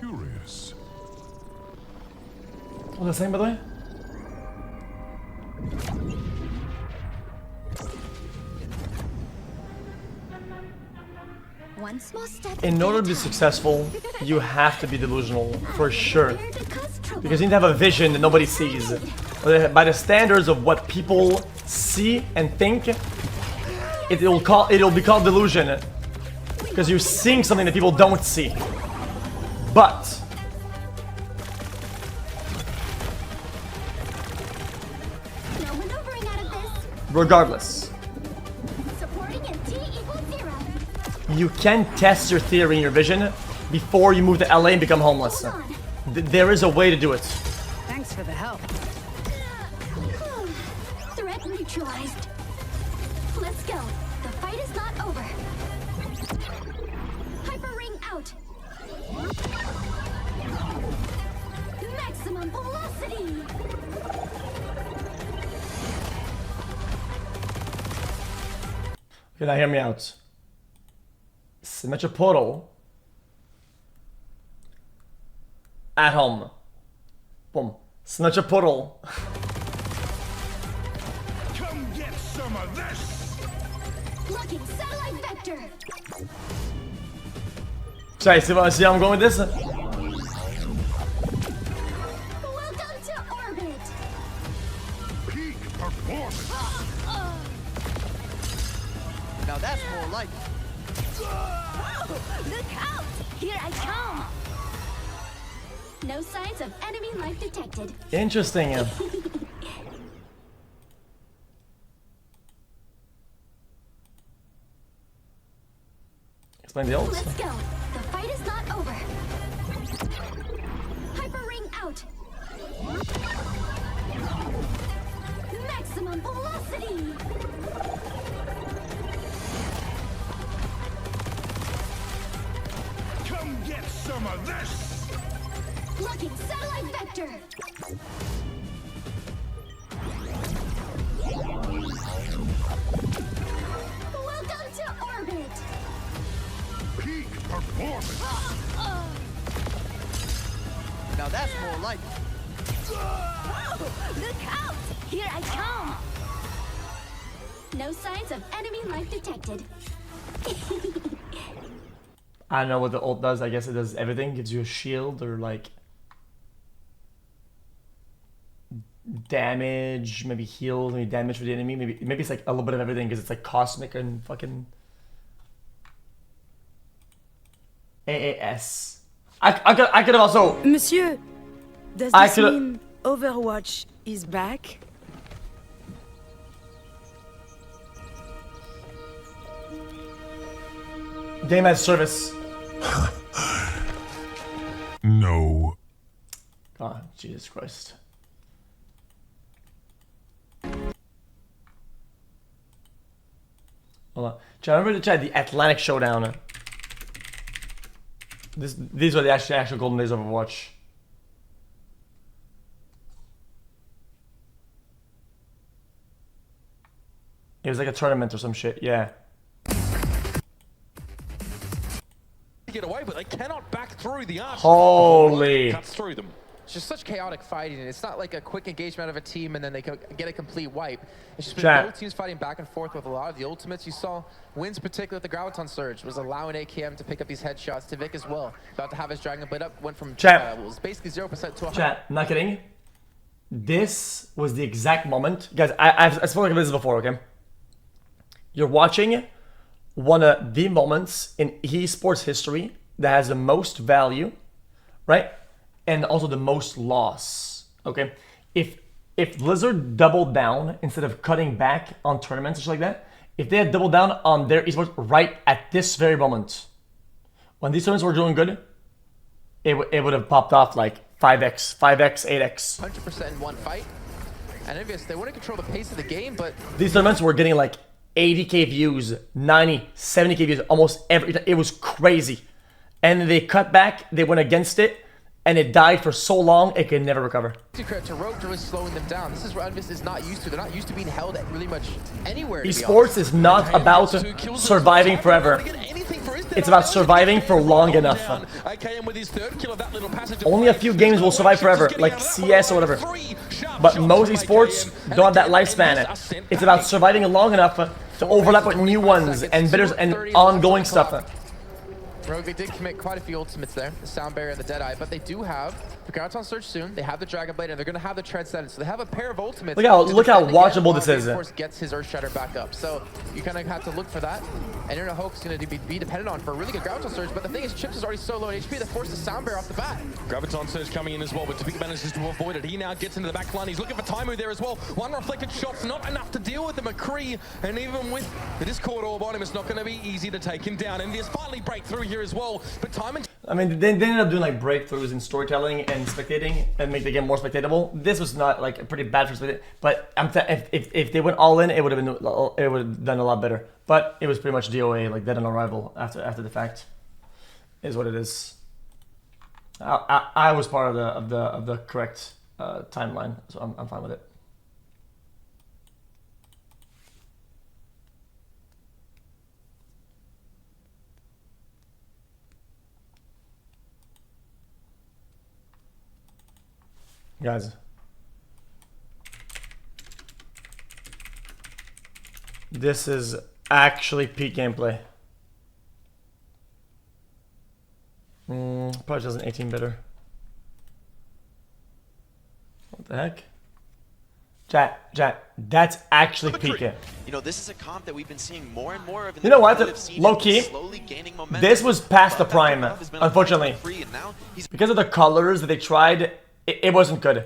curious. Oh, the same, by the way? One small step In order to be successful, you have to be delusional, for sure. Because you need to have a vision that nobody sees. By the standards of what people see and think, it'll be called delusion. Because you're seeing something that people don't see. But No maneuvering out of this. regardless, Supporting in T equals 0. you can test your theory and your vision before you move to LA and become homeless. Hold on. There is a way to do it. Thanks for the help. Threat neutralized. Let's go. The fight is not over. Hyper ring out. Maximum velocity. Okay, now hear me out. Submit a portal at home. Boom. Submit a portal. Come get some of this! Blocking satellite vector. Sorry, see how I'm going with this? Welcome to orbit. Peak performance! Now that's more like it. Look out! Here I come. No signs of enemy life detected. Interesting. Explain the ult. Let's go. The fight is not over. Hyper ring out. Maximum velocity. Come get some of this! Blocking satellite vector. Welcome to orbit. Peak performance! Now that's more like it. Look out! Here I come. No signs of enemy life detected. I don't know what the ult does. I guess it does everything. Gives you a shield or like damage, maybe heal, maybe damage for the enemy. Maybe it's like a little bit of everything because it's like cosmic and fucking AAS. I could have also. Monsieur, does I this coulda- mean Overwatch is back? Game as service. No. Oh, Jesus Christ. Hold on. Chat, remember to chat the Atlantic Showdown. These were the actual golden days of Overwatch. It was like a tournament or some shit, yeah. Get away, but they cannot back through the arch. Holy. Cuts through them. It's just such chaotic fighting, and it's not like a quick engagement of a team and then they can get a complete wipe. It's just been Chat. both teams fighting back and forth with a lot of the ultimates. You saw Wins, particularly with the Graviton Surge, was allowing AKM to pick up these headshots. To Vic as well, about to have his Dragon Blade up, went from Chat. was basically 0% to 100. Chat, I'm not kidding. This was the exact moment. Guys, I've spoken about this before, okay? You're watching one of the moments in esports history that has the most value, right? And also the most loss, okay? If Blizzard doubled down instead of cutting back on tournaments and shit like that, if they had doubled down on their esports right at this very moment, when these tournaments were doing good, it would have popped off like 5x, 8x. 100% in one fight. And Envious, they want to control the pace of the game, but These tournaments were getting like 80k views, 90, 70k views, almost every time. It was crazy. And they cut back, they went against it, and it died for so long it could never recover. to Rogue really slowing them down. This is what Envious is not used to. They're not used to being held at really much anywhere. to be Esports honest. is not about surviving forever. Get anything for his It's about surviving for long enough. AKM with his third kill of that little passage. Only a few games will survive forever, like CS or whatever. But most esports don't have that lifespan. It's about surviving long enough to overlap with new ones and better and ongoing stuff. Rogue, they did commit quite a few ultimates there, the Sound Barrier and the Deadeye, but they do have the Graviton Surge soon, they have the Dragon Blade, and they're going to have the Transcendence, so they have a pair of ultimates. Look how defend again watchable while this is. Reinforce gets his Earth Shatter back up, so you kind of have to look for that. And Internet Hulk's going to be dependent on for a really good Graviton Surge, but the thing is, Chips is already so low in HP, they forced the Sound Barrier off the bat. Graviton Surge coming in as well, but Tavika manages to avoid it. He now gets into the back line. He's looking for Taimu there as well. One reflected shot's not enough to deal with the McCree, and even with the Discord orb on him, it's not going to be easy to take him down. And there's finally breakthrough here as well, but Taimu... I mean, they ended up doing like breakthroughs in storytelling and spectating and make the game more spectatable. This was not like pretty bad for spectating, but if they went all in, it would have done a lot better. But it was pretty much DOA, like dead on arrival after the fact, is what it is. I was part of the correct timeline, so I'm fine with it. Guys, this is actually peak gameplay. Probably 2018 better. What the heck? Chat, that's actually peak. You know, this is a comp that we've been seeing more and more of. You know what? Low key, this was past the prime, unfortunately. Because of the colors that they tried, it wasn't good.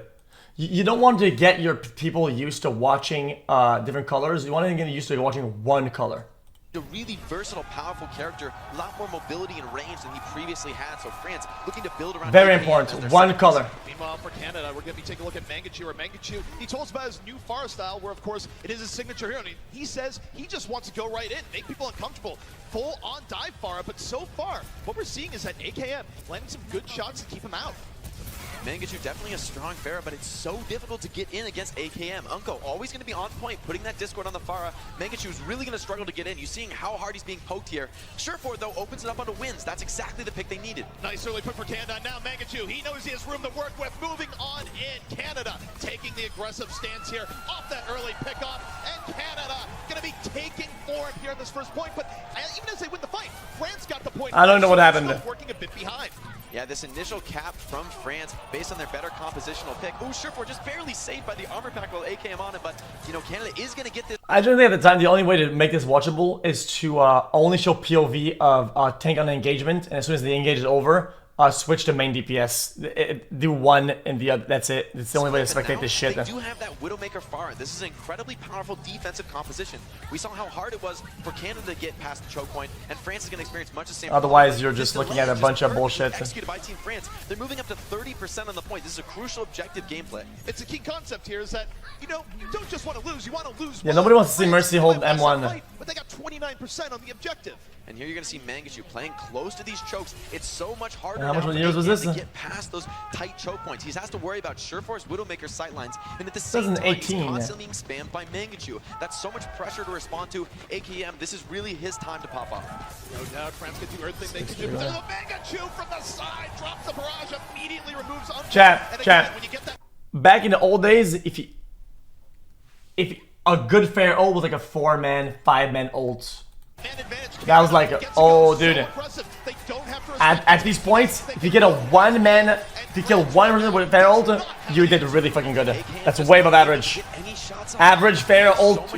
You don't want to get your people used to watching different colors. You want to get used to watching one color. A really versatile, powerful character, a lot more mobility and range than he previously had. So France looking to build around. Very important. One color. Meanwhile, for Canada, we're going to be taking a look at Mangachu. He told us about his new Pharah style, where of course it is his signature hero. I mean, he says he just wants to go right in, make people uncomfortable, full on dive Pharah. But so far, what we're seeing is that AKM landing some good shots to keep him out. Mangachu definitely a strong Pharah, but it's so difficult to get in against AKM. Unko always going to be on point, putting that Discord on the Pharah. Mangachu is really going to struggle to get in. You're seeing how hard he's being poked here. Surefour, though, opens it up onto wins. That's exactly the pick they needed. Nice early pick for Canada. Now Mangachu, he knows he has room to work with. Moving on in Canada, taking the aggressive stance here off that early pickoff. And Canada going to be taking form here in this first point. But even as they win the fight, France got the point. I don't know what happened. Working a bit behind. Yeah, this initial cap from France, based on their better compositional pick. Oh, Surefour just barely saved by the armor pack while AKM on it, but, you know, Canada is going to get this. I just think at the time, the only way to make this watchable is to only show POV of tank on engagement, and as soon as the engage is over, switch to main DPS. Do one and the other. That's it. It's the only way to spectate this shit. They do have that Widowmaker Pharah. This is an incredibly powerful defensive composition. We saw how hard it was for Canada to get past the choke point, and France is going to experience much the same. Otherwise, you're just looking at a bunch of bullshit. Executed by Team France. They're moving up to 30% on the point. This is a crucial objective gameplay. It's a key concept here is that, you know, you don't just want to lose, you want to lose. Yeah, nobody wants to see Mercy hold M1. But they got 29% on the objective. And here you're going to see Mangachu playing close to these chokes. It's so much harder how much now years was this? to get past those tight choke points. He has to worry about Surefour's Widowmaker sightlines, and at the same time, he's constantly being spammed by Mangachu. That's so much pressure to respond to. AKM, this is really his time to pop off. No doubt, France can do everything they can do. But there's a Mangachu from the side, drops the barrage, immediately removes Unco. Chat. When you get that... Back in the old days, if a good fair ult was like a 4-man, 5-man ult. That was like, oh dude. At these points, if you get a 1-man, if you kill 1 person with fair ult, you did really fucking good. That's way above average. Average fair ult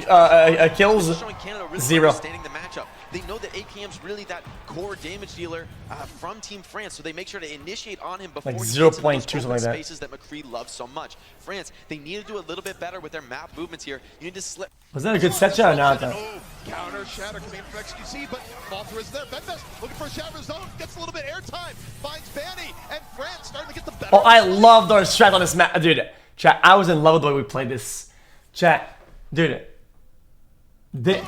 kills, 0. They know that AKM's really that core damage dealer from Team France, so they make sure to initiate on him before like he 0.2 gets something like that. Spaces that McCree loves so much. France, they need to do a little bit better with their map movements here. You need to slip. Was that a good set shot or not? Counter shatter coming from XQC, but Malthor is there. Bedfest looking for a shatter zone, gets a little bit airtime, finds Banny, and France starting to get the better. Oh, I loved our strat on this map, dude. Chat, I was in love with the way we played this. Chat, dude.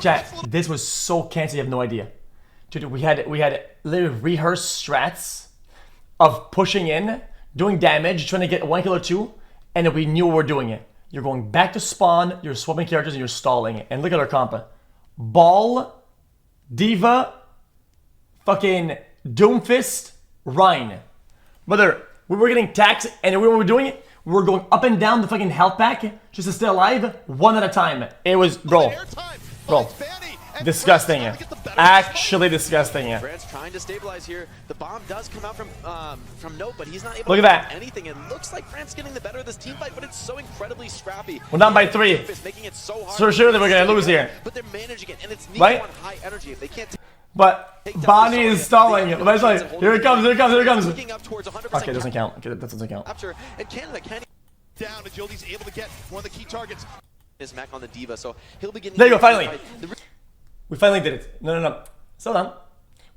Chat, this was so cancer, you have no idea. Dude, we had literally rehearsed strats of pushing in, doing damage, trying to get 1 kill or 2, and we knew we were doing it. You're going back to spawn, you're swapping characters, and you're stalling it. And look at our compa. Ball, Diva, fucking Doomfist, Rhine. Brother, we were getting taxed, and we were doing it. We were going up and down the fucking health pack just to stay alive, one at a time. It was, bro, disgusting. Actually disgusting. France trying to stabilize here. The bomb does come out from Note, but he's not able Look to at do that. anything. It looks like France getting the better of this team fight, but it's so incredibly scrappy. We're down by 3. It's making it so hard. So sure that we're gonna lose here. But they're managing it, and it's Right? on high energy. If they can't But Bonnie is stalling. Here it comes, here it comes, here it comes. looking up towards 100% Okay, it doesn't count. Okay, that doesn't count. capture, and Canada can't Down, Agility's able to get one of the key targets. his Mac on the Diva, so he'll be getting. There you go, finally. We finally did it. No. Slow down.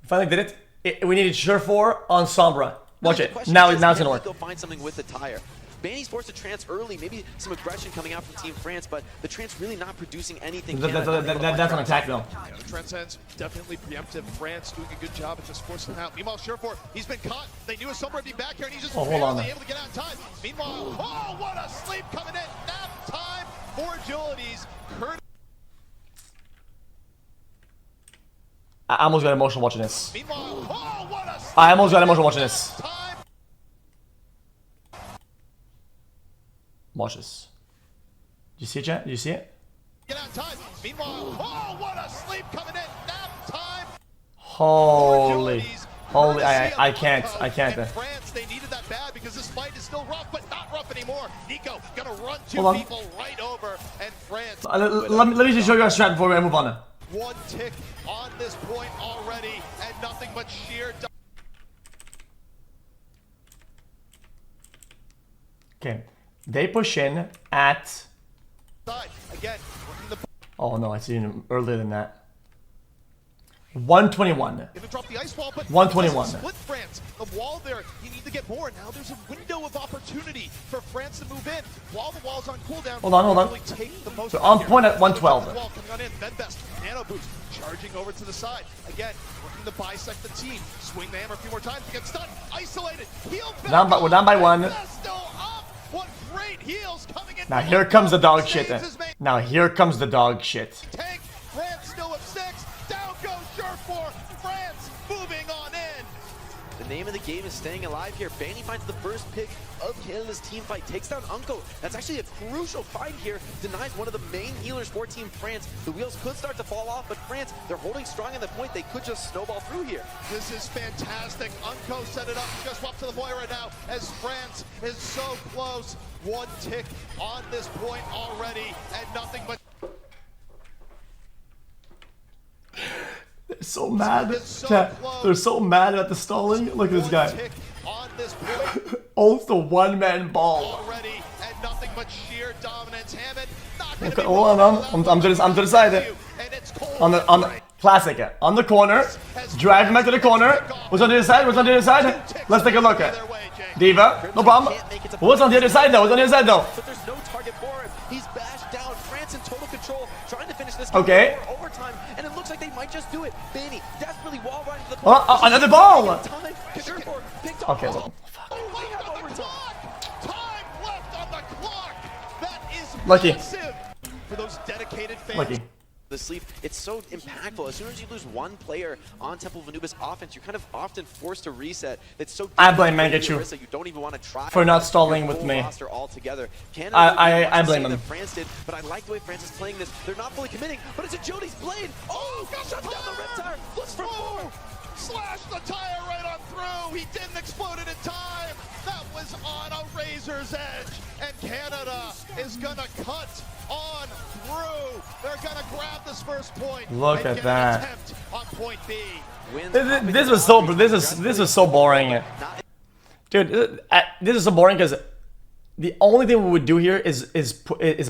We finally did it. We needed Sure4 on Sombra. Watch it. Now it's gonna work. Go find something with the tire. Banny's forced to trance early, maybe some aggression coming out from Team France, but the trance really not producing anything. That's an attack though. Yeah, the Transcend's definitely preemptive. France doing a good job at just forcing him out. Meanwhile, Sure4, he's been caught. They knew Sombra would be back here, and he's just Oh, hold on. barely able to get out in time. Meanwhile, oh, what a sleep coming in. Nap time for Agilities. I almost got emotional watching this. Meanwhile, oh, what a sleep I almost got emotional watching this. time. Watch this. Do you see it, chat? Do you see it? Get out in time. Meanwhile, oh, what a sleep coming in. Nap time. Holy. I can't. In France, they needed that bad because this fight is still rough, but not rough anymore. Nico gonna run two Hold on. people right over, and France. Let me just show you our strat before we move on. One tick on this point already, and nothing but sheer. Okay. They push in at... Side again. Working the. Oh no, I see him earlier than that. 121. Gonna drop the ice wall, but 121. doesn't split France. The wall there, you need to get more. Now there's a window of opportunity for France to move in. While the wall's on cooldown, Hold on. really take the most So on here. point at 112. The wall coming on in. Then best nano boost charging over to the side. Again, working to bisect the team. Swing the hammer a few more times. Get stunned. Isolated. Heal back. We're down by 1. That's still up. What great heals coming in. Now here comes the dog shit. Now here comes the dog shit. Tank. France still at 6. Down goes Sure4. France moving on in. The name of the game is staying alive here. Banny finds the first pick of Canada's team fight. Takes down Unko. That's actually a crucial fight here. Denies one of the main healers for Team France. The wheels could start to fall off, but France, they're holding strong at the point. They could just snowball through here. This is fantastic. Unko set it up. Just swap to the boy right now as France is so close. One tick on this point already, and nothing but. They're so mad. It's so Chat, close. they're so mad at the stalling. Look at this One guy. tick on this point Also one-man ball. already, and nothing but sheer dominance. Hammond not gonna Okay, be hold on. I'm to the side. and it's cold. On the classic. On the corner. Drag him back to the corner. What's on the other side? Let's take a look at Either way, Jay. Diva. No problem. What's on the other side though? But there's no target for him. He's bashed down. France in total control, trying to finish this game Okay. before overtime, and it looks like they might just do it. Banny desperately wall running to the Oh, another ball. Time. Sure4 picked Okay, off. well, Oh, look at the clock! Time left on the clock! That is Lucky. massive for those dedicated fans. lucky. The sleep, it's so impactful. As soon as you lose one player on Temple of Anubis offense, you're kind of often forced to reset. That's so I blame difficult Mangachu that you don't even want to try for not stalling your with full me. roster altogether. Canada I did much blame the same him. that France did, but I like the way France is playing this. They're not fully committing, but it's Agility's blade. Oh, shuts down the Riptire. Looks for four. Slash the tire right on through. He didn't explode it in time. That was on a razor's edge. And Canada is gonna cut on through. They're gonna grab this first point. Look and at get that. An attempt on point B. This was so boring, dude. This is so boring because the only thing we would do here is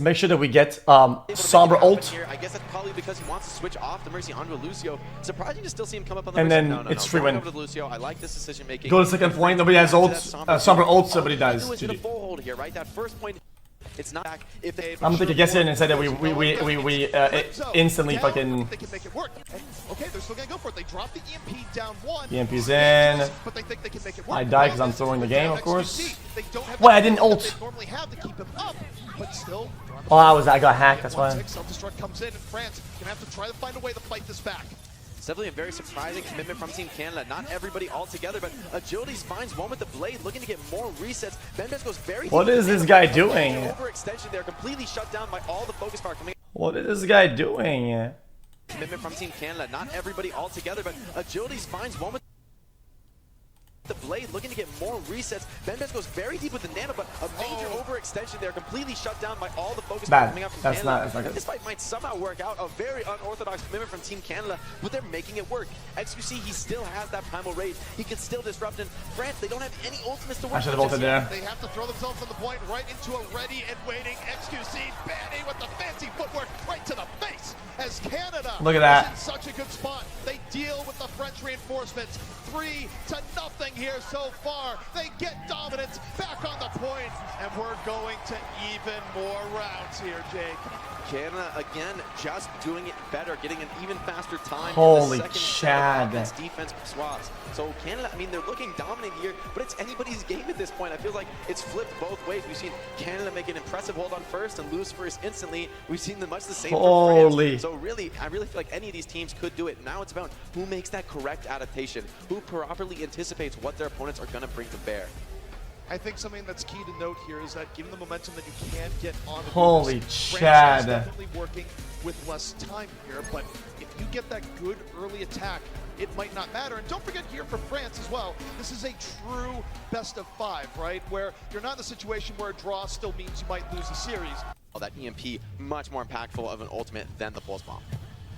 make sure that we get Sombra ult, Here. I guess that's probably because he wants to switch off the Mercy onto Lucio. Surprising to still see him come up on the and Mercy. then No, it's no. free Going win. over to Lucio. I like this decision making. Go to the second point. Nobody has ult. Sombra ult, somebody All dies. they do is hit a GG. full hold here, right? That first point, it's not back. If they I'm gonna take a guess here and say that we instantly fucking. They can make it work. And, okay, they're still gonna go for it. They drop the EMP down one. EMP's in. But they think they can make it work. I die because I'm throwing the game, of course. They don't have Wait, the I didn't that ult. They normally have to keep him up, but still. Oh, I got hacked. That's why. Self-destruct comes in, and France gonna have to try to find a way to fight this back. It's definitely a very surprising commitment from Team Canada. Not everybody all together, but Agilities finds one with the blade, looking to get more resets. Benbes goes very What deep. is this guy doing? Overextension there, completely shut down by all the focus power coming. What is this guy doing? Commitment from Team Canada. Not everybody all together, but Agilities finds one with the blade, looking to get more resets. Benbes goes very deep with the nano, but a major overextension there, completely shut down by all the focus power coming out from Canada. That's not good. This fight might somehow work out. A very unorthodox commitment from Team Canada, but they're making it work. XQC, he still has that primal rage. He can still disrupt, and France, they don't have any ultimates to work I should have ulted there. They have to throw themselves on the point, right into a ready and waiting XQC. Banny with the fancy footwork right to the face as Canada Look at that. is in such a good spot. They deal with the French reinforcements. 3-0 here so far. They get dominance back on the point, and we're going to even more rounds here, Jake. Canada, again, just doing it better, getting an even faster time. Holy in the second Chad. set of offense, defense swaps. So Canada, I mean, they're looking dominant here, but it's anybody's game at this point. I feel like it's flipped both ways. We've seen Canada make an impressive hold on first and lose first instantly. We've seen much the same for France. So really, I really feel like any of these teams could do it. Now it's about who makes that correct adaptation, who properly anticipates what their opponents are going to bring to bear. I think something that's key to note here is that given the momentum that you can get on the Holy France Chad. is definitely working with less time here, but if you get that good early attack, it might not matter. And don't forget here for France as well, this is a true best of 5, right? Where you're not in a situation where a draw still means you might lose a series. That EMP, much more impactful of an ultimate than the Pulse Bomb.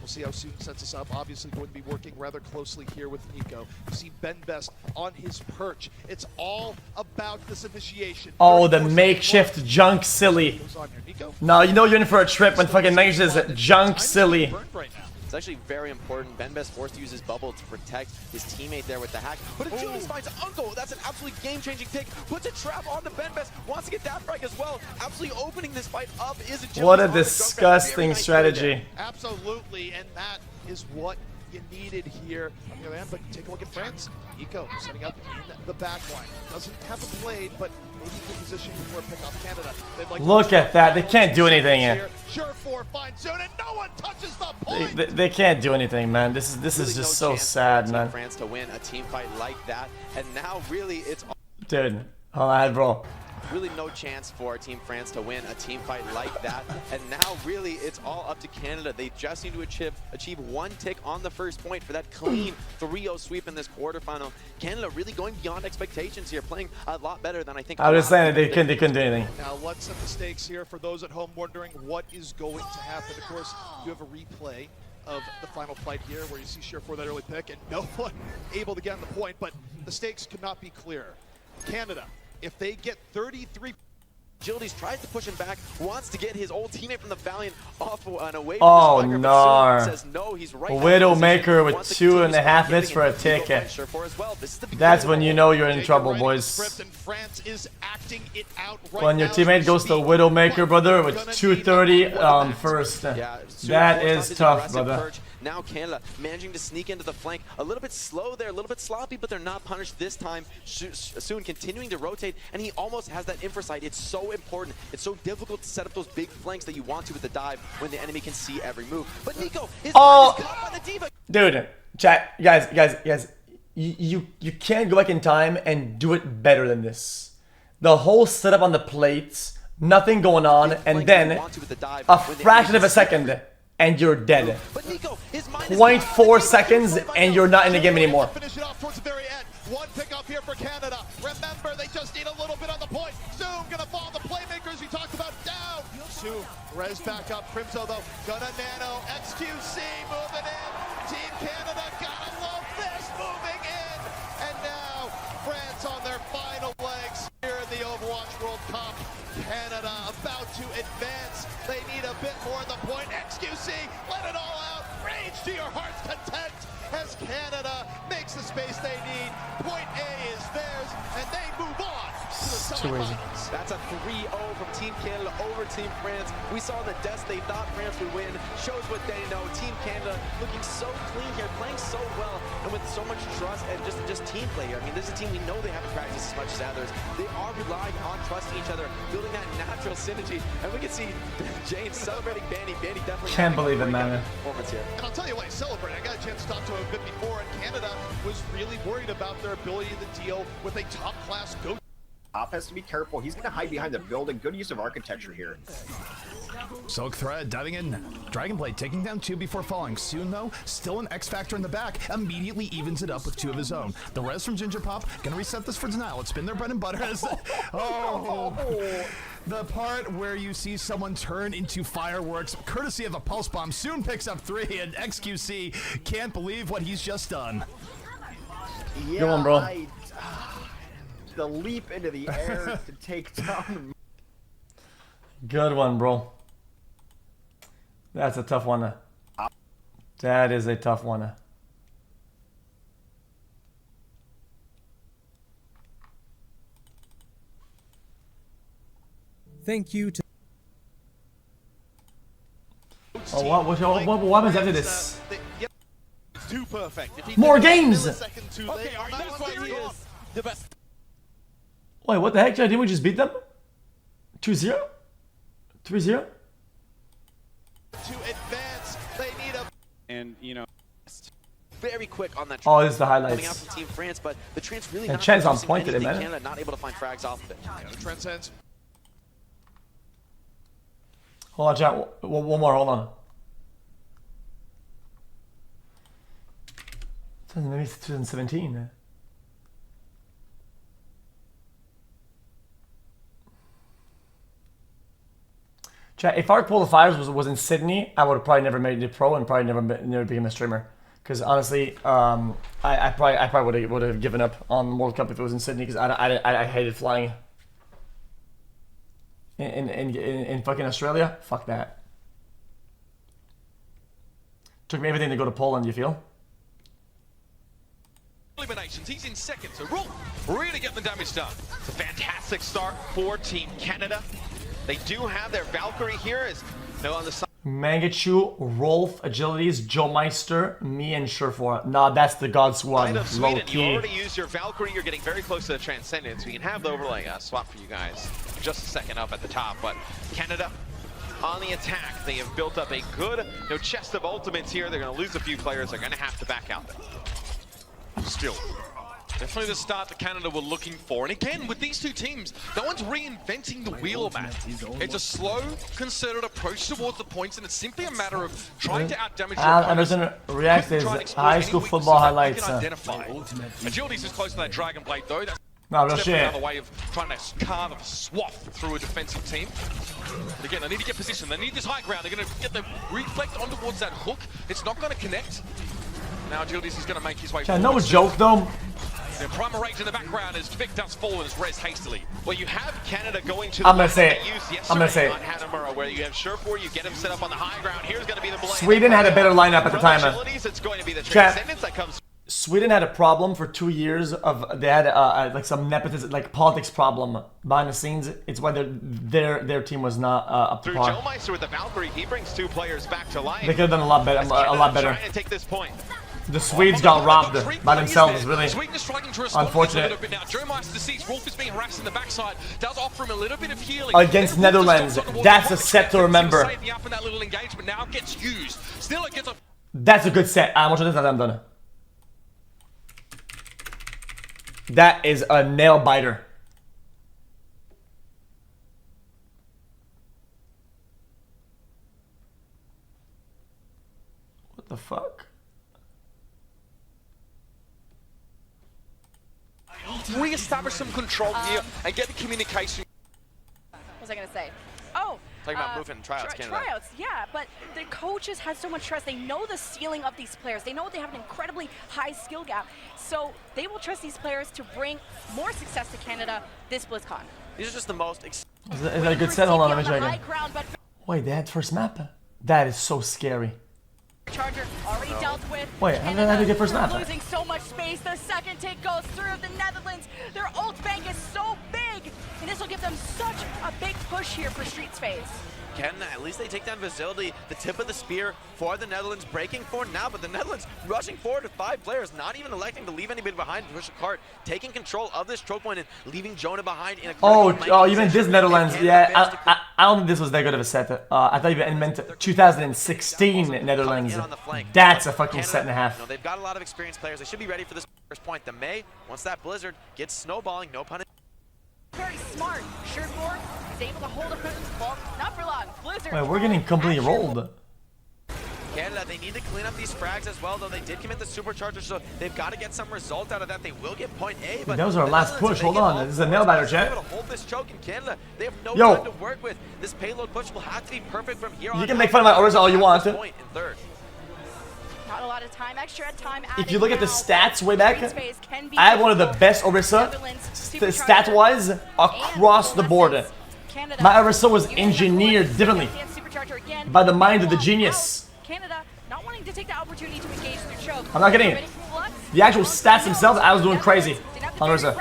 We'll see how Soon sets us up. Obviously going to be working rather closely here with Nico. You see Benbes on his perch. It's all about this initiation. Oh, the makeshift junk silly. Goes on here. Nico? No, you know you're in for a trip when fucking Nice is junk silly. Burned right now. It's actually very important. Benbes forced to use his bubble to protect his teammate there with the hack. But Agilities finds Uncle. That's an absolutely game-changing pick. Puts a trap on the Benbes. Wants to get that frag as well. Absolutely opening this fight up is Agilities. What a on the Junkrat. disgusting Very nice strategy. Absolutely, and that is what you needed here on the other end. But take a look at France. Nico setting up in the back line. Doesn't have a blade, but maybe good position for a pick off Canada. Like Look at that. They can't do anything here. Sure for finds Soon, and no one touches the point. They can't do anything, man. This is Really just no so chance sad, for man. France to win a team fight like that, and now really it's Dude, hold on, bro. really no chance for Team France to win a team fight like that, and now really it's all up to Canada. They just need to achieve one tick on the first point for that clean 3-0 sweep in this quarterfinal. Canada really going beyond expectations here, playing a lot better than I think. I was just saying that they couldn't do anything. Now let's set the stakes here for those at home wondering what is going to happen. Of course, you have a replay of the final fight here where you see Sure for that early pick and no one able to get on the point, but the stakes could not be clearer. Canada, if they get 33... Agilities tries to push him back, wants to get his old teammate from the Valiant off and away from Oh, the striker, no. but Soon says no, he's right Widowmaker with 2.5 minutes for a ticket. That's when you know you're in trouble, boys. France is acting it out right When your now. teammate goes to Widowmaker, brother, with 2:30 first. Yeah, That is tough, brother. Perch. Now Canada managing to sneak into the flank. A little bit slow there, a little bit sloppy, but they're not punished this time. Soon continuing to rotate, and he almost has that infra sight. It's so important. It's so difficult to set up those big flanks that you want to with the dive when the enemy can see every move. But Nico is caught by the diva. Dude, chat, guys, you can't go back in time and do it better than this. The whole setup on the plates, nothing going on, and then a fraction of a second, and you're dead. 0.4 seconds, and you're not in the game anymore. Finish it off towards the very end. One pick up here for Canada. Remember, they just need a little bit on the point. Zoom gonna fall. The playmakers we talked about down. Zoom, res back up. Crimzo though, gonna nano. XQC moving in. Team Canada, gotta love this, moving in. And now, France on their final legs here in the Overwatch World Cup. Canada about to advance. They need a bit more on the point. XQC, let it all out. Rage to your heart's content as Canada makes the space they need. Point A is theirs, and they move on Too easy. That's a 3-0 from Team Canada over Team France. We saw the deaths they thought France would win. Shows what they know. Team Canada looking so clean here, playing so well, and with so much trust and just team play here. I mean, this is a team we know they haven't practiced as much as others. They are relying on trusting each other, building that natural synergy. And we can see James celebrating Bandy. Bandy definitely Can't believe it, man. Performance here. And I'll tell you what, he's celebrating. I got a chance to talk to him a bit before, and Canada was really worried about their ability to deal with a top-class go. Top has to be careful. He's going to hide behind the building. Good use of architecture here. Silk Thread diving in. Dragonblade taking down 2 before falling. Soon, though, still an X Factor in the back. Immediately evens it up with 2 of his own. The res from Ginger Pop. Gonna reset this for denial. It's been their bread and butter. The part where you see someone turn into fireworks, courtesy of a pulse bomb, soon picks up 3, and XQC can't believe what he's just done. Yeah, Go on, bro. The leap into the air to take down. Good one, bro. That's a tough one. That is a tough one. Thank you to Oh, what happens after this? Too perfect. If he More can games! do a second too late, That's why he is the best. Wait, what the heck? Didn't we just beat them? 2-0? 3-0? to advance. They need a And, you know, very quick on that. Oh, this is the coming out highlights. from Team France, but the Trent's really And not Chen's on producing point today, anything. man. Canada not able to find frags off of it. the transcends. Hold on, chat. One more, hold on. Maybe it's 2017. Chat, if our qualifiers was in Sydney, I would have probably never made it pro and probably never became a streamer. Because honestly, I probably would have given up on World Cup if it was in Sydney because I hated flying. In fucking Australia, fuck that. Took me everything to go to Poland. You feel? Eliminations. He's in second, so Rolf really getting the damage done. It's a fantastic start for Team Canada. They do have their Valkyrie here as they're on the side. Mangachu, Rolf, Agilities, Joe Meister, me, and Surefour. Nah, that's the God Squad. Of Low Sweden, you key. already used your Valkyrie. You're getting very close to the Transcendence. We can have the overlay swap for you guys just a second up at the top. But Canada on the attack. They have built up a good chest of ultimates here. They're going to lose a few players. They're going to have to back out. Still, definitely the start that Canada were looking for. And again, with these two teams, no one's reinventing the wheel, man. It's a slow, concerted approach towards the points, and it's simply a matter of trying to outdamage your opponents. Emerson reacts Quickly is try and exploit high any school weaknesses football that highlights. we can identify. Agility's is close to that Dragon Blade, though. That's No, real definitely shit. another way of trying to carve a swath through a defensive team. But again, they need to get position. They need this high ground. They're going to get the reflect on towards that hook. It's not going to connect. Now Agility's is going to make his way Chat, forward. no joke though. The primal rage in the background as Vic does fall and is res hastily. Well, you have Canada going to I'm the gonna say they it. used I'm gonna say yesterday it. on Hanamura, where you have Surefour, you get him set up on the high ground. Here's going to be the blade. Sweden had a better lineup at the From time. Agilities, it's going to be the Chat. Transcendence that comes. Sweden had a problem for 2 years of they had like some nepotism, like politics problem behind the scenes. It's why their team was not up to Through Joe par. Meister with the Valkyrie, he brings 2 players back to life. They could have done a lot better. As A lot Canada better. Trying to take this point. The Swedes got robbed by themselves. Really Sweden is struggling to respond unfortunate. a little bit now. Joe Meister sees Rolf is being harassed in the backside. Does offer him a little bit of healing. Against Then Rolf Netherlands. just stops That's a on set to the remember. Saving up in that little engagement now gets used. Still it gets a That's a good set. I'm watching this as I'm done. That is a nail biter. What the fuck? re-establish some control here and get the communication. What was I gonna say? Oh, Talking about moving tryouts, Canada. Tryouts, yeah, but the coaches had so much trust. They know the ceiling of these players. They know they have an incredibly high skill gap. So they will trust these players to bring more success to Canada this BlizzCon. These are just the most. Is that a good set? Hold on, let me check it. Wait, they had first map? That is so scary. Charger already dealt with. Wait, how did I get first map? Losing so much space. The second take goes through the Netherlands. Their ult bank is so big, and this will give them such a big push here for Streets phase. At least they take down Facility, the tip of the spear for the Netherlands, breaking forward now, but the Netherlands rushing forward with 5 players, not even electing to leave anybody behind, push a cart, taking control of this choke point and leaving Jonah behind in a you meant this Netherlands? Yeah, I don't think this was that good of a set. I thought you meant 2016 Netherlands. That's a fucking set and a half. They've got a lot of experienced players. They should be ready for this first point. The May, once that Blizzard gets snowballing, no pun intended. Very smart. Surefour is able to hold a well, not for long. Blizzard. Wait, we're getting completely rolled. Canada, they need to clean up these frags as well, though they did commit the supercharger, so they've got to get some result out of that. They will get point A, but that was our last push. Hold on, this is a nail biter, chat. Able to hold this choke in Canada. They have no Yo. time to work with. This payload push will have to be perfect from here on. You can make fun of my orders all you want. Point in third. Not a lot of time, extra time. If you look at the stats way back, I have one of the best Orisa stat-wise across the board. My Orisa was engineered differently by the mind of the genius. Canada not wanting to take the opportunity to engage the choke. I'm not kidding you. The actual stats themselves, I was doing crazy on Orisa.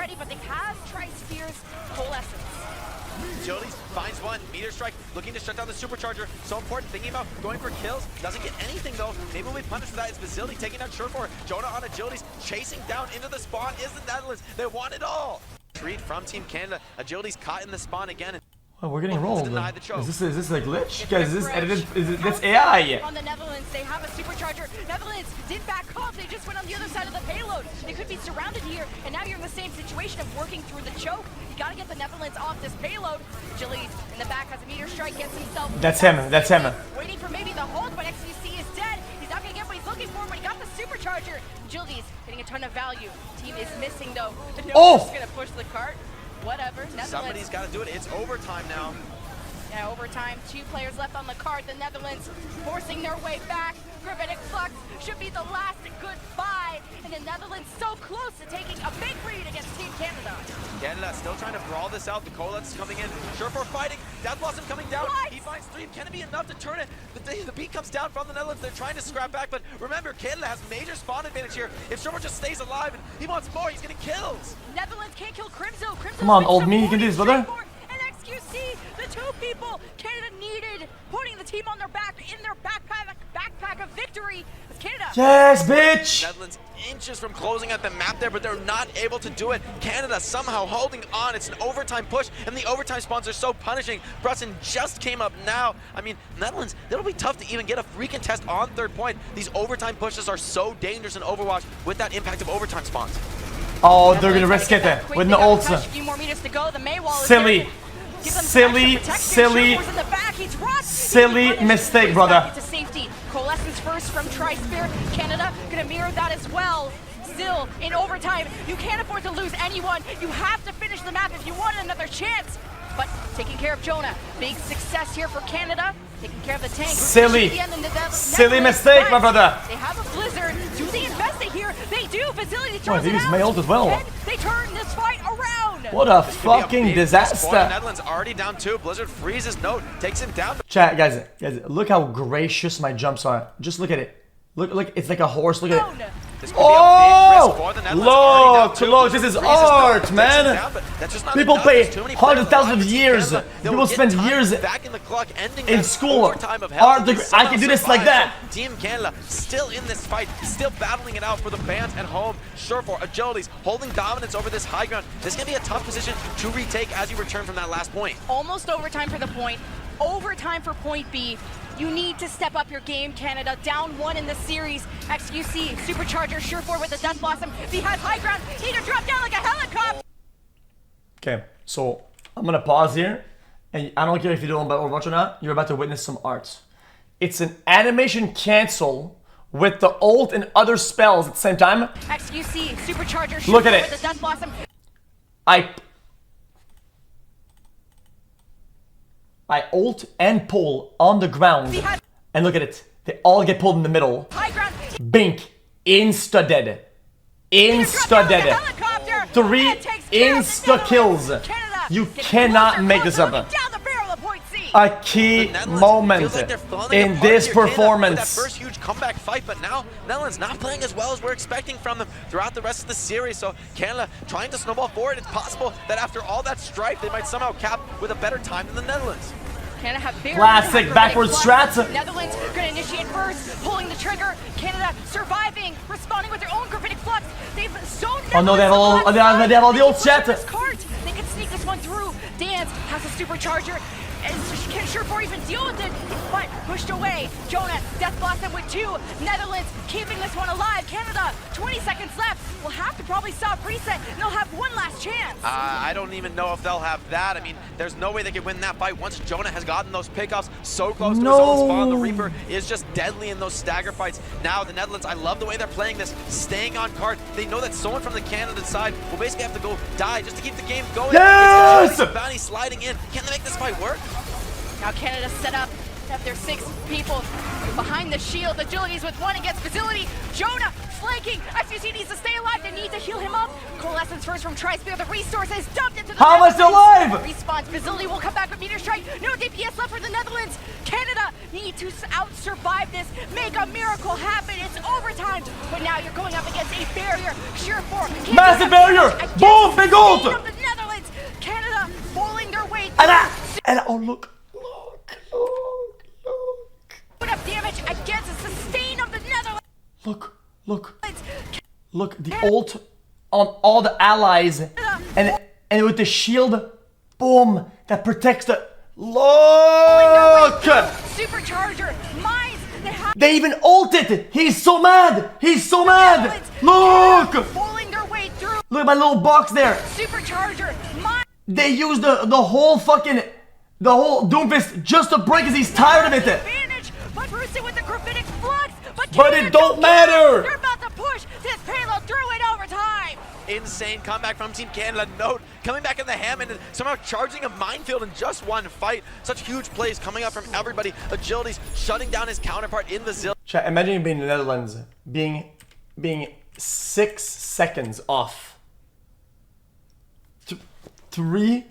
Agility finds one. Meteor Strike looking to shut down the supercharger. So important. Thinking about going for kills. Doesn't get anything though. Maybe we'll be punished for that. It's Facility taking down Surefour. Jonah on Agility's chasing down into the spawn is the Netherlands. They want it all. Retreat from Team Canada. Agility's caught in the spawn again. Oh, we're getting rolled. Is this a glitch? Guys, is this edited? That's AI. On the Netherlands, they have a supercharger. Netherlands did back off. They just went on the other side of the payload. They could be surrounded here, and now you're in the same situation of working through the choke. You gotta get the Netherlands off this payload. Agility in the back has a meteor strike, gets himself. That's him. That's him. Waiting for maybe the hold, but XQC is dead. He's not gonna get what he's looking for, but he got the supercharger. Agility's getting a ton of value. Team is missing though. No one's gonna push the cart. Whatever. Netherlands. Somebody's got to do it. It's overtime now. Yeah, overtime. 2 players left on the card. The Netherlands forcing their way back. Gravitic Flux should be the last goodbye. And the Netherlands so close to taking a big lead against Team Canada. Canada still trying to brawl this out. The Colette's coming in. Surefour fighting. Death Blossom coming down. What? He finds 3. Can it be enough to turn it? The beat comes down from the Netherlands. They're trying to scrap back, but remember, Canada has major spawn advantage here. If Surefour just stays alive and he wants more, he's getting kills. Netherlands can't kill Crimzo. Come on, old me, you can do this, brother. And XQC, the 2 people Canada needed, putting the team on their back in their backpack of victory. As Canada. Yes, bitch. Netherlands inches from closing out the map there, but they're not able to do it. Canada somehow holding on. It's an overtime push, and the overtime spawns are so punishing. Brusson just came up now. I mean, Netherlands, it'll be tough to even get a free contest on third point. These overtime pushes are so dangerous in Overwatch with that impact of overtime spawns. Oh, they're gonna risk it with no ults. Silly mistake, brother. To safety. Coalescence first from Tri-Spear. Canada gonna mirror that as well. Still in overtime, you can't afford to lose anyone. You have to finish the map if you want another chance. But taking care of Jonah, big success here for Canada. Taking care of the tank. Silly mistake, my brother. They have a Blizzard. Do they invest it here? They do. Facility throws it out. They ult as well. They turn this fight around. What a fucking disaster. Netherlands already down 2. Blizzard freezes note, takes him down. Chat, guys, look how gracious my jumps are. Just look at it. Look, it's like a horse. Look at it. Oh! Look, this is art, man. People pay 100,000 years. People spend years in school. I can do this like that. Team Canada still in this fight, still battling it out for the fans at home. Surefour, Agility's holding dominance over this high ground. This is going to be a tough position to retake as you return from that last point. Almost overtime for the point. Overtime for point B. You need to step up your game, Canada. Down 1 in the series. XQC, Supercharger, Surefour with the Death Blossom. He has high ground. Need to drop down like a helicopter. Okay, so I'm gonna pause here. And I don't care if you don't know about Overwatch or not. You're about to witness some art. It's an animation cancel with the ult and other spells at the same time. XQC, Supercharger, Surefour look at it. With the Death Blossom. I ult and pull on the ground, and look at it. They all get pulled in the middle. Bink, insta dead, insta dead. 3 insta kills. You cannot make this up. Down the barrel of point C. a key moment feels like they're falling in apart this here. Canada with performance. that first huge comeback fight, but now Netherlands not playing as well as we're expecting from them throughout the rest of the series. So Canada trying to snowball forward. It's possible that after all that strife, they might somehow cap with a better time than the Netherlands. Canada have very Classic backwards strats. Netherlands going to initiate first, pulling the trigger. Canada surviving, responding with their own gravitic flux. They've zoned. Oh no, they have all the old chat. They can sneak this one through. Dance has a supercharger. Can Surefour even deal with it? But pushed away. Jonah, Death Blast him with 2. Netherlands keeping this one alive. Canada, 20 seconds left. Will have to probably stop reset, and they'll have one last chance. I don't even know if they'll have that. I mean, there's no way they can win that fight once Jonah has gotten those pickoffs so close to his own spawn. The Reaper is just deadly in those stagger fights. Now the Netherlands, I love the way they're playing this, staying on card. They know that someone from the Canada side will basically have to go die just to keep the game going. Yes! Bounty sliding in. Can they make this fight work? Now Canada set up. Have their 6 people behind the shield. Agilities with 1 against Facility. Jonah flanking. XQC needs to stay alive. They need to heal him up. Coalescence first from Tri-Spear. The resource is dumped into the How am I still alive? Respawn. Facility will come back with Meteor Strike. No DPS left for the Netherlands. Canada need to out-survive this. Make a miracle happen. It's overtime. But now you're going up against a barrier. Surefour. Massive barrier. Boom, big ult. The Netherlands. Canada pulling their way And oh look. Put up damage against the sustain of the Netherlands. Look, the ult on all the allies, and with the shield, boom, that protects the. Look! Supercharger, mines. They even ulted. He's so mad. Look! Pulling their way through. Look at my little box there. Supercharger, mines. They used the whole Doomfist just to break, because he's tired of it. Advantage, but Bruce with the gravitic flux. But it don't matter. They're about to push this payload through in overtime. Insane comeback from Team Canada. Note coming back in the Hammond and somehow charging a minefield in just one fight. Such huge plays coming up from everybody. Agilities shutting down his counterpart in the Zill. Chat, imagine being the Netherlands, being 6 seconds off. 3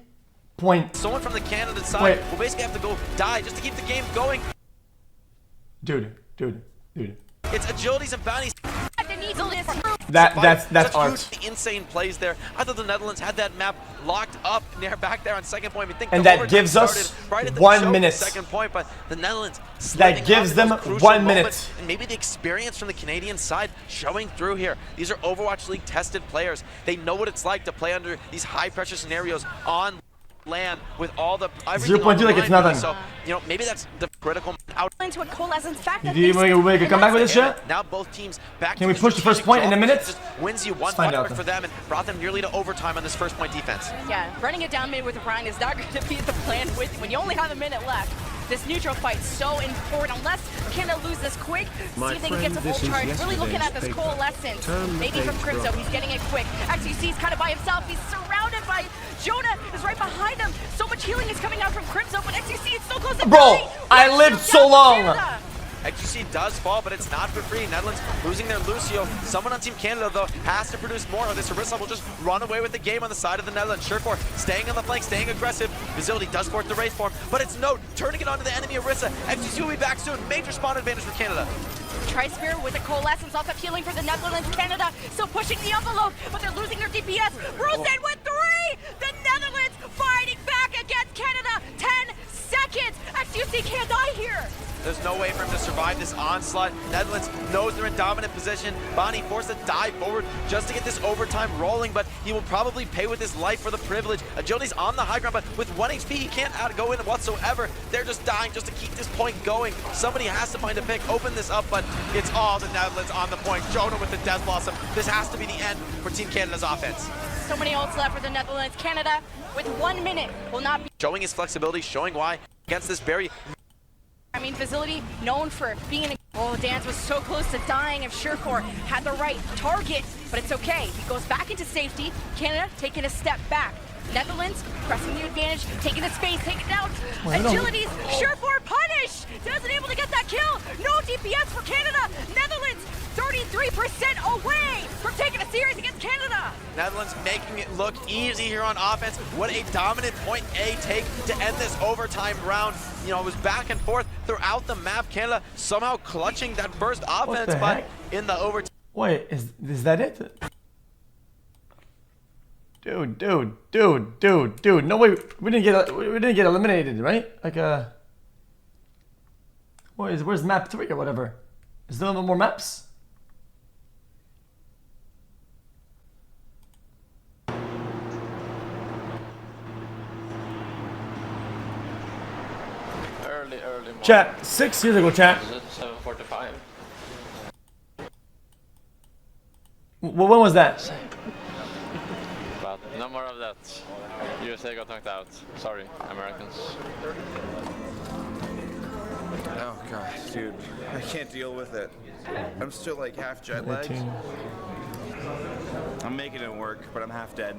points. Someone from the Canada side will basically have to go die just to keep the game going. Dude. It's agilities and bounties. That's art. Huge, insane plays there. I thought the Netherlands had that map locked up back there on second point. And that gives us 1 minute. Second point, but the Netherlands. That gives them 1 minute. And maybe the experience from the Canadian side showing through here. These are Overwatch League tested players. They know what it's like to play under these high pressure scenarios on land with all the 0.2 like it's nothing. So, maybe that's the critical out into a coalescence fact. Do you want to come back with this shit? Now both teams back. Can we push the first point in a minute? Just wins you one fight for them and brought them nearly to overtime on this first point defense. Yeah, running it down mid with Ryan is not going to be the plan when you only have a minute left. This neutral fight so important. Unless Canada lose this quick, see if they can get to full charge. Really looking at this coalescence. Maybe from Crypto, he's getting it quick. XQC is kind of by himself. He's surrounded by Jonah is right behind him. So much healing is coming out from Crypto, but XQC is so close to Bro, I lived so long. XQC does fall, but it's not for free. Netherlands losing their Lucio. Someone on Team Canada, though, has to produce more, or this Orisa will just run away with the game on the side of the Netherlands. Surefour staying on the flank, staying aggressive. Facility does force the race form, but it's Note turning it onto the enemy Orisa. XQC will be back soon. Major spawn advantage for Canada. Tri-Spear with a coalescence off of healing for the Netherlands. Canada still pushing the envelope, but they're losing their DPS. Rosen with 3! The Netherlands fighting back against Canada. 10 seconds. XQC can't die here. There's no way for him to survive this onslaught. Netherlands knows they're in dominant position. Bonnie forced to dive forward just to get this overtime rolling, but he will probably pay with his life for the privilege. Agility's on the high ground, but with 1 HP, he can't go in whatsoever. They're just dying just to keep this point going. Somebody has to find a pick, open this up, but it's all the Netherlands on the point. Jonah with the Death Blossom. This has to be the end for Team Canada's offense. So many ults left for the Netherlands. Canada, with 1 minute, will not be showing his flexibility, showing why against this very Facility known for being in a... Oh, Dance was so close to dying if Surefour had the right target, but it's okay. He goes back into safety. Canada taking a step back. Netherlands pressing the advantage, taking the space, taking down Agilities. Surefour punished! Doesn't able to get that kill. No DPS for Canada. Netherlands 33% away from taking a series against Canada. Netherlands making it look easy here on offense. What a dominant point A take to end this overtime round. You know, it was back and forth throughout the map. Canada somehow clutching that first offense, but in the overtime. Wait, is that it? Dude. No way, we didn't get eliminated, right? Like where's map 3 or whatever? Is there no more maps? Early morning. Chat, 6 years ago, chat. 7:45. When was that? But no more of that. USA got knocked out. Sorry, Americans. Oh god, dude, I can't deal with it. I'm still like half jet lagged. I'm making it work, but I'm half dead.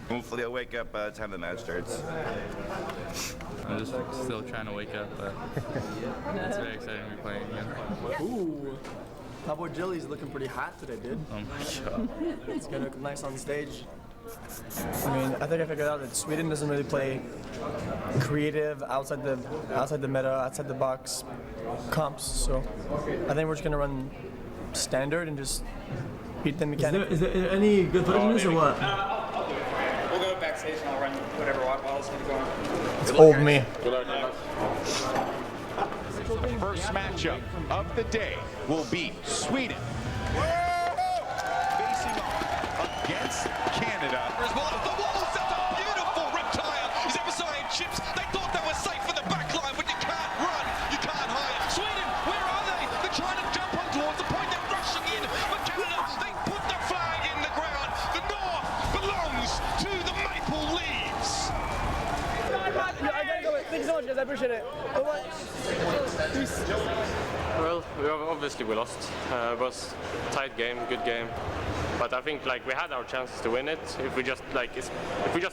Hopefully I'll wake up by the time the match starts. I'm just still trying to wake up, but it's very exciting to be playing again. Ooh, that boy Jilly's looking pretty hot today, dude. Oh my god. It's gonna look nice on stage. I mean, I think I figured out that Sweden doesn't really play creative outside the meta, outside the box comps. So I think we're just gonna run standard and just beat them mechanically. Is there any good footage in this or what? We'll go backstage and I'll run whatever while it's going. It's old me. The first matchup of the day will be Sweden facing off against Canada. As well, the wall set up beautiful reptile. He's emphasizing chips. They thought they were safe in the back line, but you can't run, you can't hide. Sweden, where are they? They're trying to jump on towards the point. They're rushing in, but Canada, they put the flag in the ground. The North belongs to the Maple Leaves. I gotta go. Thank you so much, guys. I appreciate it. Well, obviously we lost. It was a tight game, good game. But I think like we had our chances to win it if we just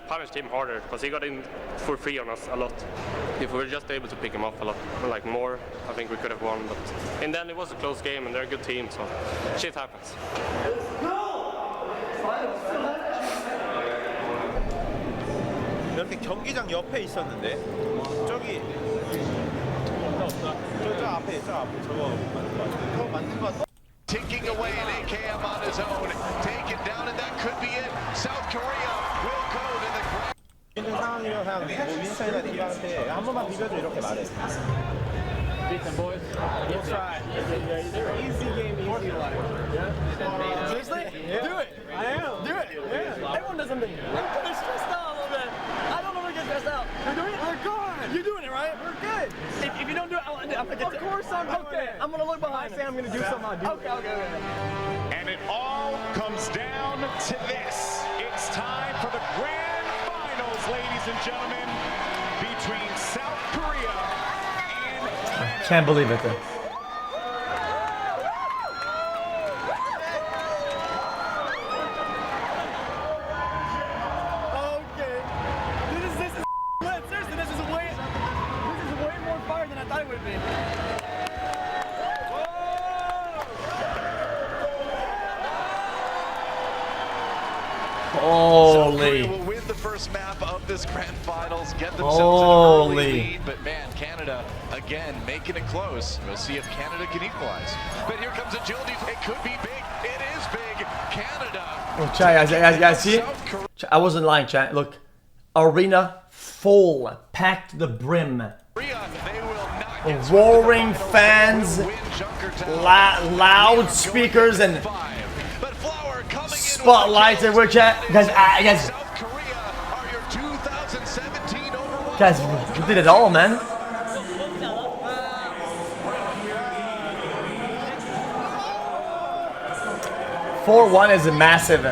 punished him harder, because he got in for free on us a lot. If we were just able to pick him up a lot, like more, I think we could have won. But in the end, it was a close game, and they're a good team, so shit happens. 이렇게 경기장 옆에 있었는데 저기 저 앞에 저거 맞는 거 같아. Taking away an AKM on his own, taken down, and that could be it. South Korea will go to the ground. 있는 상황이면 그냥 뭐 윈스턴이나 디바한테 한 번만 비벼줘 이렇게 말해. Beat them, boys. We'll try. Easy game, easy life. Yeah? Seriously? Yeah. Do it. I am. Do it. Yeah. Everyone does something. They're stressed out a little bit. I don't ever get stressed out. We're doing it. We're good. You're doing it, right? We're good. If you don't do it, I'm gonna get Of course I'm doing okay, it. I'm gonna look behind. I say I'm gonna do something. I'll do it. Okay. And it all comes down to this. It's time for the grand finals, ladies and gentlemen, between South Korea and Canada. Can't believe it, though. Okay. This is lit. Seriously, this is way more fire than I thought it would be. Holy. Will win the first map of this grand finals, get themselves an early lead, but man, Canada again making it close. We'll see if Canada can equalize. But here comes agility. It could be big. It is big. Canada. Oh, chat, guys, see? I wasn't lying, chat. Look, arena full, packed to the brim. Roaring fans, loud speakers, and spotlights everywhere, chat. Guys, you did it all, man. "4-1 is massive.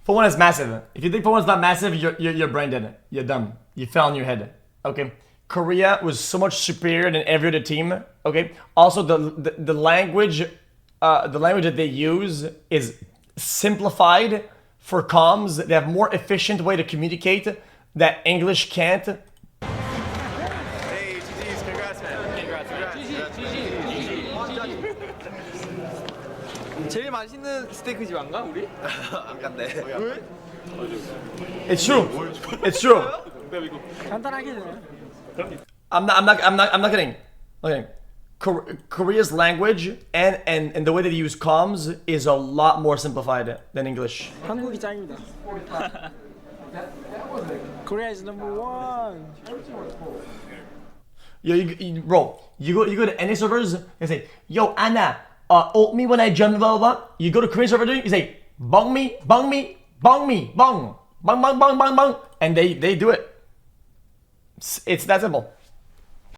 4-1 is massive. If you think 4-1 is not massive, you're brain dead. You're dumb. You fell on your head. Okay. Korea was so much superior than every other team. Okay. Also, the language that they use is simplified for comms. They have more efficient way to communicate that English can't. Hey, GG's, congrats, man. Congrats. 제일 맛있는 스테이크 집 안 가? 우리? 안 간대. 왜? It's true. It's true. 간단하게 해. I'm not kidding. Okay. Korea's language and the way that they use comms is a lot more simplified than English. 한국이 짱입니다. Korea is number one. Yo, bro, you go to any servers, you say, yo, Anna, ult me when I jump, blah, blah, blah. You go to Korean server, you say, bong me, bong me, bong me, bong. Bong, bong, bong, bong, bong. And they do it. It's that simple.